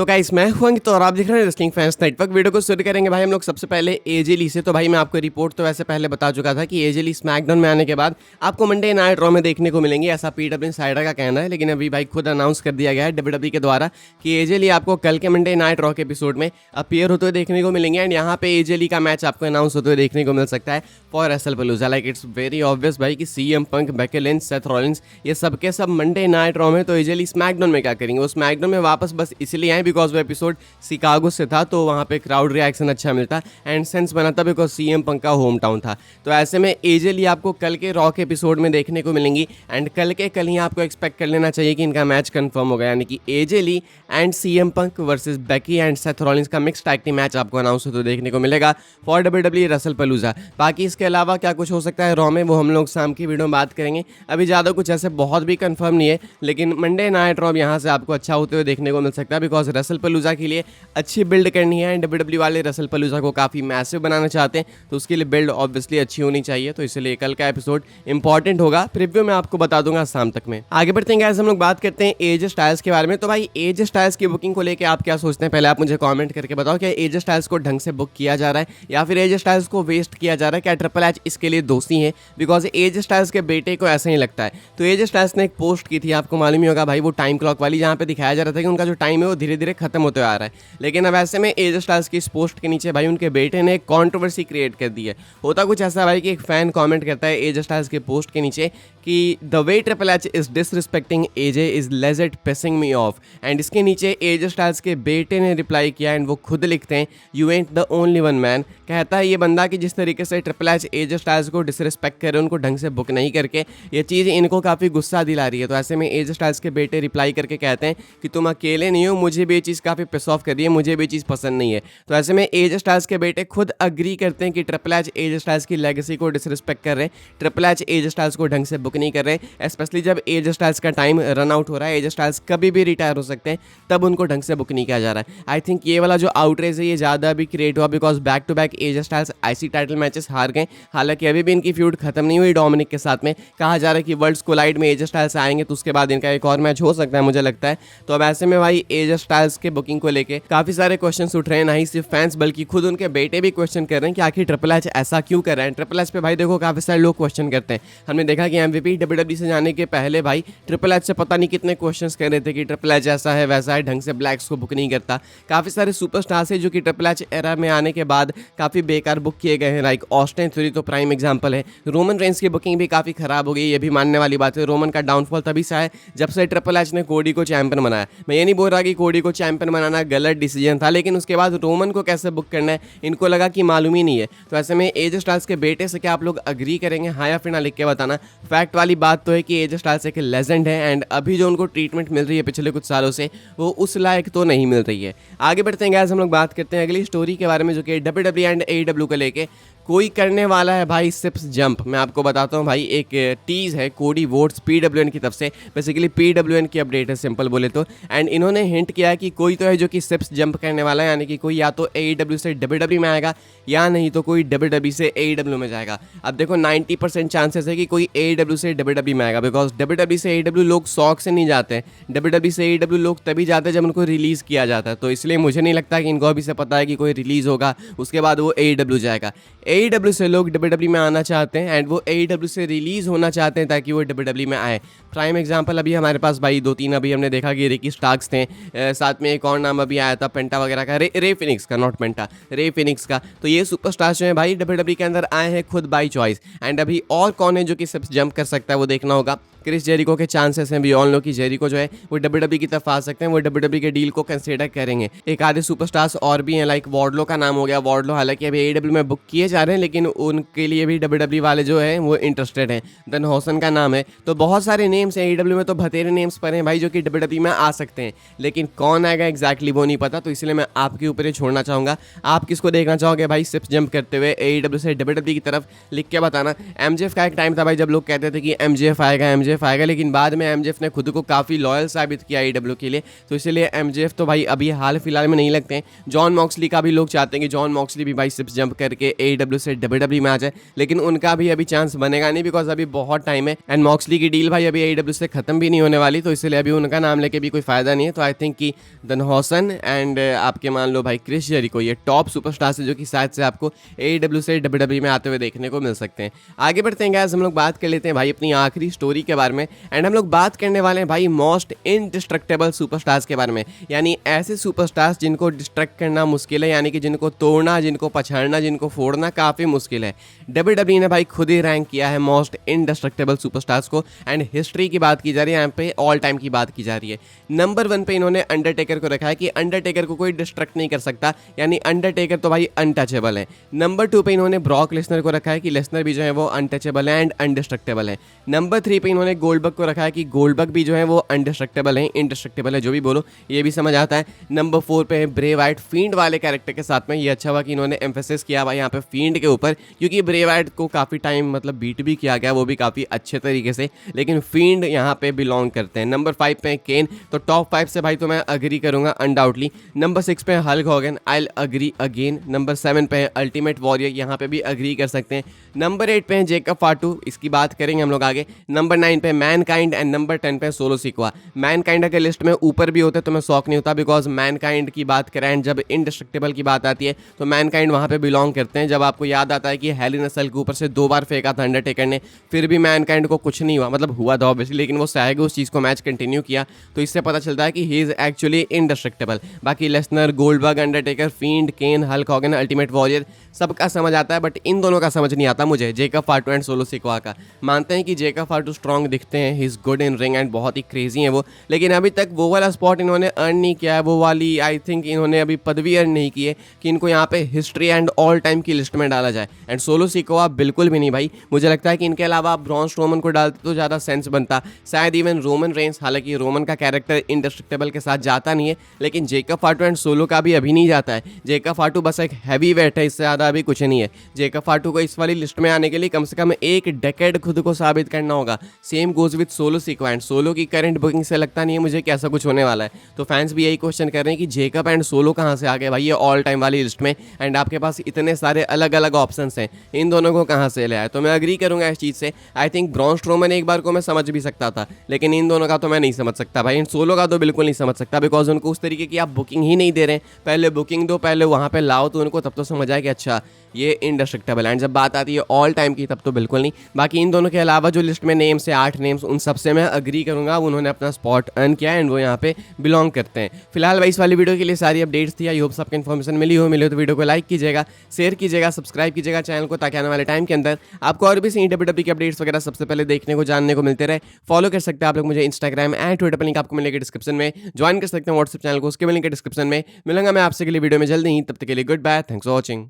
तो गाइस मैं हूं अंकित और आप देख रहे हैं रेसलिंग फैंस नेटवर्क। वीडियो को शुरू करेंगे भाई हम लोग सबसे पहले एजे ली से। तो भाई मैं आपको रिपोर्ट तो वैसे पहले बता चुका था कि एजे ली स्मैकडाउन में आने के बाद आपको मंडे नाइट रॉ में देखने को मिलेंगे, ऐसा पीडब्ल्यू इनसाइडर का कहना है। लेकिन अभी भाई खुद अनाउंस कर दिया गया है डब्ल्यूडब्ल्यू के द्वारा कि एजे ली आपको कल के मंडे नाइट रॉ के एपिसोड में अपीयर होते हुए देखने को मिलेंगे। एंड यहाँ पे एजे ली का मैच आपको अनाउंस होते हुए देखने को मिल सकता है for Wrestlepalooza. Like it's very obvious भाई कि CM Punk, Becky Lynch, Seth Rollins ये सबके सब मंडे नाइट रॉ में। तो एजे ली स्मैकडाउन में क्या करेंगे? वो स्मैकडाउन में वापस बस इसलिए आए बिकॉज वो एपिसोड शिकागो से था, तो वहाँ पे क्राउड रिएक्शन अच्छा मिलता एंड सेंस बना था बिकॉज सीएम पंक का होम टाउन था। तो ऐसे में एजे ली आपको कल के रॉ के एपिसोड में देखने को मिलेंगी एंड कल ही आपको एक्सपेक्ट कर लेना चाहिए कि इनका मैच कंफर्म हो गया, यानी कि AJ Lee and CM Punk versus Becky and Seth Rollins का मिक्स टैग टीम मैच आपको अनाउंस होते देखने को मिलेगा फॉर डब्ल्यूडब्ल्यू रेसलपलूजा। बाकी इसके अलावा क्या कुछ हो सकता है रॉ में, वो हम लोग शाम की वीडियो में बात करेंगे। अभी ज़्यादा कुछ ऐसे बहुत भी कंफर्म नहीं है, लेकिन मंडे नाइट रॉ यहाँ से आपको अच्छा होते हुए देखने को मिल सकता है बिकॉज रेसलपलूजा के लिए अच्छी बिल्ड करनी है एंड डब्ल्यूडब्ल्यू वाले रेसलपलूजा को काफ़ी मैसिव बनाना चाहते हैं, तो उसके लिए बिल्ड ऑब्वियसली अच्छी होनी चाहिए। तो इसलिए कल का एपिसोड इंपॉर्टेंट होगा, प्रीव्यू में आपको बता दूंगा शाम तक में। आगे बढ़ते हैं हम लोग बात करते हैं एजे स्टाइल्स के बारे में। तो भाई एजे स्टाइल्स की बुकिंग को लेकर आप क्या सोचते हैं? पहले आप मुझे कमेंट करके बताओ, क्या एजे स्टाइल्स को ढंग से बुक किया जा रहा है या फिर एजे स्टाइल्स को वेस्ट किया जा रहा है? क्या ट्रिपल एच इसके लिए दोषी है? बिकॉज एजे स्टाइल्स के बेटे को ऐसा ही लगता है। तो एजे स्टाइल्स ने एक पोस्ट की थी, आपको मालूम ही होगा भाई, वो टाइम क्लॉक वाली, जहाँ पे दिखाया जा रहा था कि उनका जो टाइम है वो धीरे धीरे खत्म होते आ रहा है। लेकिन अब ऐसे में एजे स्टाइल्स की इस पोस्ट के नीचे भाई उनके बेटे ने एक कॉन्ट्रोवर्सी क्रिएट कर दी है। होता कुछ ऐसा भाई कि एक फैन कमेंट करता है एजे स्टाइल्स के पोस्ट के नीचे कि the way triple H is disrespecting AJ is legit pissing me off. And इसके नीचे एजे स्टाइल्स के बेटे ने रिप्लाई किया एंड वो खुद लिखते हैं you ant the only one man. कहता है ये बंदा कि जिस तरीके से ट्रिपल एच एजे स्टाइल्स को डिसरिस्पेक्ट करे, उनको ढंग से बुक नहीं करके, ये चीज़ इनको काफ़ी गुस्सा दिला रही है। तो ऐसे में एजे स्टाइल्स के बेटे रिप्लाई करके कहते हैं कि तुम अकेले नहीं हो, मुझे भी ये चीज़ काफ़ी पिस ऑफ कर रही है, मुझे भी ये चीज़ पसंद नहीं है। तो ऐसे में एजे स्टाइल्स के बेटे खुद अग्री करते हैं कि ट्रिपल एच एजे स्टाइल्स की लेगेसी को डिसरिस्पेक्ट कर रहे हैं, ट्रिपल एच एजे स्टाइल्स को ढंग से बुक नहीं कर रहे हैं, स्पेशली जब एजे स्टाइल्स का टाइम रन आउट हो रहा है, एजे स्टाइल्स कभी भी रिटायर हो सकते हैं, तब उनको ढंग से बुक नहीं किया जा रहा है। आई थिंक ये वाला जो आउटरेज है ये ज़्यादा भी क्रिएट हुआ because back to back AJ Styles IC title matches हार गए। हालांकि अभी भी इनकी फ्यूड खत्म नहीं हुई डोमिनिक के साथ में, कहा जा रहा है कि वर्ल्ड्स कोलाइड में एजे स्टाइल्स आएंगे तो उसके बाद इनका एक और मैच हो सकता है मुझे लगता है। तो अब ऐसे में भाई एजे स्टाइल्स के बुकिंग को लेके काफ़ी सारे क्वेश्चन उठ रहे हैं, ना ही सिर्फ फैंस बल्कि खुद उनके बेटे भी क्वेश्चन कर रहे हैं कि आखिर ट्रिपल एच ऐसा क्यों कर रहे हैं। ट्रिपल एच पे भाई देखो काफ़ी सारे लोग क्वेश्चन करते हैं। हमने देखा कि एमवीपी डब्ल्यूडब्ल्यू से जाने के पहले भाई ट्रिपल एच से पता नहीं कितने क्वेश्चंस कर रहे थे कि ट्रिपल एच ऐसा है वैसा है, ढंग से ब्लैक्स को बुक नहीं करता। काफ़ी सारे सुपरस्टार्स हैं जो कि ट्रिपल एच एरा में आने के बाद काफ़ी बेकार बुक किए गए हैं, लाइक ऑस्टिन थ्योरी तो प्राइम एग्जांपल है। रोमन रेंस की बुकिंग भी काफ़ी खराब हो गई, ये भी मानने वाली बात है। रोमन का डाउनफॉल तभी से है जब से ट्रिपल एच ने कोडी को चैंपियन बनाया। मैं ये नहीं बोल रहा कि कोडी को चैंपियन बनाना गलत डिसीजन था, लेकिन उसके बाद रोमन को कैसे बुक करना है इनको लगा कि मालूम ही नहीं है। तो ऐसे में एजे स्टाइल्स के बेटे से क्या आप लोग अग्री करेंगे, हाँ या फिर ना, लिख के बताना। फैक्ट वाली बात तो है कि एजे स्टाइल्स एक लेजेंड है एंड अभी जो उनको ट्रीटमेंट मिल रही है पिछले कुछ सालों से वो उस लायक तो नहीं मिल रही है। आगे बढ़ते हैं गाइस, हम लोग बात करते हैं अगली स्टोरी के बारे में जो कि डब्ल्यूडब्ल्यू एंड एईडब्ल्यू को लेके कोई करने वाला है भाई सिप्स जंप। मैं आपको बताता हूँ भाई, एक टीज है कोडी वोट्स पीडब्ल्यूएन की तरफ से, बेसिकली पीडब्ल्यूएन की अपडेट है सिंपल बोले तो। एंड इन्होंने हिंट किया है कि कोई तो है जो कि सिप्स जंप करने वाला है, यानी कि कोई या तो एईडब्ल्यू से डब्ल्यूडब्ल्यू में आएगा या नहीं तो कोई डब्ल्यूडब्ल्यू से एईडब्ल्यू में जाएगा। अब देखो 90% चांसेस है कि कोई एईडब्ल्यू से डब्ल्यूडब्ल्यू में आएगा बिकॉज डब्ल्यूडब्ल्यू से एईडब्ल्यू लोग शौक से नहीं जाते हैं, डब्ल्यूडब्ल्यू से एईडब्ल्यू लोग तभी जाते हैं जब उनको रिलीज़ किया जाता है। तो इसलिए मुझे नहीं लगता कि इनको अभी से पता है कि कोई रिलीज़ होगा उसके बाद वो एईडब्ल्यू जाएगा। एईडब्ल्यू से लोग डब्ल्यूडब्ल्यू में आना चाहते हैं एंड वो एईडब्ल्यू से रिलीज होना चाहते हैं ताकि वो डब्ल्यूडब्ल्यू में आए। प्राइम एग्जांपल अभी हमारे पास भाई 2-3 अभी हमने देखा कि रिकी स्टार्क्स थे, साथ में एक और नाम अभी आया था पेंटा वगैरह का, रे फिनिक्स का, नॉट पेंटा, रे फिनिक्स का। तो ये सुपरस्टार्स जो है भाई डब्ल्यूडब्ल्यू के अंदर आए हैं खुद बाई चॉइस। एंड अभी और कौन है जो कि सब जंप कर सकता है वो देखना होगा। क्रिस जेरिको के चांसेस हैं, वी ऑल नो कि जेरिको जो है वो डब्ल्यूडब्ल्यू की तरफ आ सकते हैं, वो डब्ल्यूडब्ल्यू के डील को कंसीडर करेंगे। एक आधे सुपरस्टार्स और भी हैं, लाइक वार्डलो का नाम हो गया। वार्डलो हालांकि अभी एईडब्ल्यू में बुक किए जा रहे हैं लेकिन उनके लिए भी डब्ल्यूडब्ल्यू वाले जो है वो इंटरेस्टेड हैं। देन हॉसन का नाम है, तो बहुत सारे नेम्स हैं एईडब्ल्यू में, तो बतेरे नेम्स पर हैं भाई जो कि डब्ल्यूडब्ल्यू में आ सकते हैं, लेकिन कौन आएगा एग्जैक्टली वो नहीं पता। तो इसलिए मैं आपके ऊपर ही छोड़ना चाहूँगा, आप किसको देखना चाहोगे भाई सिप्स जंप करते हुए एईडब्ल्यू से डब्ल्यूडब्ल्यू की तरफ, लिख के बताना। एमजेएफ का एक टाइम था भाई जब लोग कहते थे कि एमजेएफ एमजेएफ आएगा, लेकिन बाद में एमजेएफ ने खुद को काफ़ी लॉयल साबित किया AEW के लिए, तो इसीलिए एमजेएफ तो भाई अभी हाल फिलहाल में नहीं लगते हैं। जॉन मॉक्सली का भी लोग चाहते हैं कि जॉन मॉक्सली भी भाई सिप्स जंप करके AEW से WWE में आ जाए, लेकिन उनका भी अभी चांस बनेगा नहीं, बिकॉज अभी बहुत टाइम है एंड मॉक्सली की डील भाई अभी AEW से खत्म भी नहीं होने वाली, तो इसलिए अभी उनका नाम लेके भी कोई फायदा नहीं है। तो आई थिंक कि डनहॉसन एंड आपके मान लो भाई क्रिस जेरिको, ये टॉप सुपरस्टार्स है जो कि शायद से आपको AEW से WWE में आते हुए देखने को मिल सकते हैं। आगे बढ़ते हैं गाइस, हम लोग बात कर लेते हैं भाई अपनी आखिरी स्टोरी के बारे में, एंड हम लोग बात करने वाले हैं भाई मोस्ट इनडिस्ट्रक्टेबल सुपरस्टार्स के बारे में, यानी ऐसे सुपरस्टार्स जिनको डिस्ट्रक्ट करना मुश्किल है, यानी कि जिनको तोड़ना, जिनको पछाड़ना, जिनको फोड़ना काफ़ी मुश्किल है। WWE ने भाई खुद ही रैंक किया है मोस्ट इनडिस्ट्रक्टेबल सुपरस्टार्स को, एंड हिस्ट्री की बात की जा रही है, यहाँ पे ऑल टाइम की बात की जा रही है। नंबर 1 पे इन्होंने अंडरटेकर को रखा है कि अंडरटेकर को कोई डिस्ट्रक्ट नहीं कर सकता, यानी अंडरटेकर तो भाई अनटचेबल है। नंबर 2 पे इन्होंने ब्रॉक लेसनर को रखा है कि लेसनर भी जो है वो अनटचेबल है एंड अनडिस्ट्रक्टेबल है। नंबर 3 पे इन्होंने गोल्डबर्ग को रखा है कि गोल्डबर्ग भी जो है वो अनडिस्ट्रक्टेबल है, इंडिस्ट्रक्टेबल है, जो भी बोलो ये भी समझ आता है। नंबर 4 पे है ब्रे वाइट, फील्ड वाले कैरेक्टर के साथ में। ये अच्छा हुआ कि इन्होंने एम्फेसिस किया भाई यहाँ पे फील्ड के ऊपर, क्योंकि ब्रे वाइट को काफ़ी टाइम मतलब बीट भी किया गया, वो भी काफ़ी अच्छे तरीके से, लेकिन फील्ड यहाँ पे बिलोंग करते हैं। नंबर 5 पे केन, तो टॉप 5 से भाई तो मैं अग्री करूंगा अनडाउटली। नंबर 6 पे Hulk Hogan, I agree again. Number 7 पे है अल्टीमेट वॉरियर, यहाँ पे भी अग्री कर सकते हैं। नंबर 8 पे है जेकब फाटू, इसकी बात करेंगे हम लोग आगे। नंबर 9 पे मैनकाइंड एंड नंबर 10 पे सोलो सिक्वा। मैनकाइंड अगर लिस्ट में ऊपर भी होते तो मैं शौक नहीं होता, बिकॉज मैनकाइंड की बात करें एंड जब इनडिस्ट्रक्टेबल की बात आती है तो मैनकाइंड वहाँ पे बिलोंग करते हैं। जब आपको याद आता है कि हेल इन अ सेल के ऊपर से 2 बार फेंका था अंडरटेकर ने, फिर भी मैनकाइंड को कुछ नहीं हुआ, मतलब हुआ था ऑब्वियसली, लेकिन वो सह गए उस चीज़ को, मैच कंटिन्यू किया, तो इससे पता चलता है कि ही इज़ एक्चुअली इनडिस्ट्रक्टेबल। बाकी लेसनर, गोल्डबर्ग, अंडरटेकर, फील्ड, केन, हल्क हॉगन, अल्टीमेट वॉरियर सबका समझ आता है, बट इन दोनों का समझ नहीं आता मुझे, जेकब फाटू एंड सोलो सिक्वा का। मानते हैं कि जेकब फाटू स्ट्रॉन्ग दिखते हैं, he is good in ring and बहुत ही क्रेजी है वो, लेकिन अभी तक वो वाला स्पॉट इन्होंने अर्न नहीं किया है, वो वाली आई थिंक इन्होंने अभी पदवी अर्न नहीं की है कि इनको यहाँ पे हिस्ट्री एंड ऑल टाइम की लिस्ट में डाला जाए। एंड सोलो सिक्वा बिल्कुल भी नहीं भाई, मुझे लगता है कि इनके अलावा आप ब्रॉन स्ट्रोमन को डालते तो ज़्यादा सेंस बनता, शायद इवन रोमन रेंस, हालांकि रोमन का कैरेक्टर इनडिस्ट्रक्टेबल के साथ जाता नहीं है, लेकिन जेकब फाटू एंड सोलो का भी अभी नहीं जाता है। जेकब फाटू बस एक हैवी वेट है, इससे ज़्यादा अभी कुछ नहीं है। जेकब फाटू को इस वाली लिस्ट में आने के लिए कम से कम 1 डेकेड खुद को साबित करना होगा। Same goes with Solo Sikoa, and Solo की करंट बुकिंग से लगता नहीं है मुझे कि ऐसा कुछ होने वाला है। तो फैंस भी यही क्वेश्चन कर रहे हैं कि जेकब एंड सोलो कहाँ से आ गए भाई ये ऑल टाइम वाली लिस्ट में, एंड आपके पास इतने सारे अलग अलग ऑप्शंस हैं, इन दोनों को कहाँ से ले आए। तो मैं अग्री करूंगा इस चीज़ से। आई थिंक ब्रॉन स्ट्रोमन एक बार को मैं समझ भी सकता था, लेकिन इन दोनों का तो मैं नहीं समझ सकता भाई, इन सोलो का तो बिल्कुल नहीं समझ सकता, बिकॉज उनको उस तरीके की आप बुकिंग ही नहीं दे रहे हैं। पहले बुकिंग दो, पहले वहाँ पे लाओ तो उनको तब तो समझ आए कि अच्छा ये इनडिस्ट्रक्टेबल, एंड जब बात आती है ऑल टाइम की तब तो बिल्कुल नहीं। बाकी इन दोनों के अलावा जो लिस्ट में नेम्स है 8 नेम्स, उन सबसे मैं अग्री करूंगा, उन्होंने अपना स्पॉट अर्न किया एंड वो यहाँ पे बिलोंग करते हैं। फिलहाल भाई इस वाली वीडियो के लिए सारी अपडेट्स थी, आई होप सबको इन्फॉर्मेशन मिली हो तो वीडियो को लाइक कीजिएगा, शेयर कीजिएगा, सब्सक्राइब कीजिएगा चैनल को, ताकि आने वाले टाइम के अंदर आपको और भी सही WWE की अपडेट्स वगैरह सबसे पहले देखने को, जानने को मिलते रहे। फॉलो कर सकते हैं आप लोग मुझे इंस्टाग्राम एंड ट्विटर पर, लिंक आपको मिलेगा डिस्क्रिप्शन में। ज्वाइन कर सकते हैं व्हाट्सएप चैनल को, उसके भी लिंक डिस्क्रिप्शन में। मिलूंगा मैं आपसे के लिए वीडियो में जल्दी ही, तब तक के लिए good bye, thanks for watching.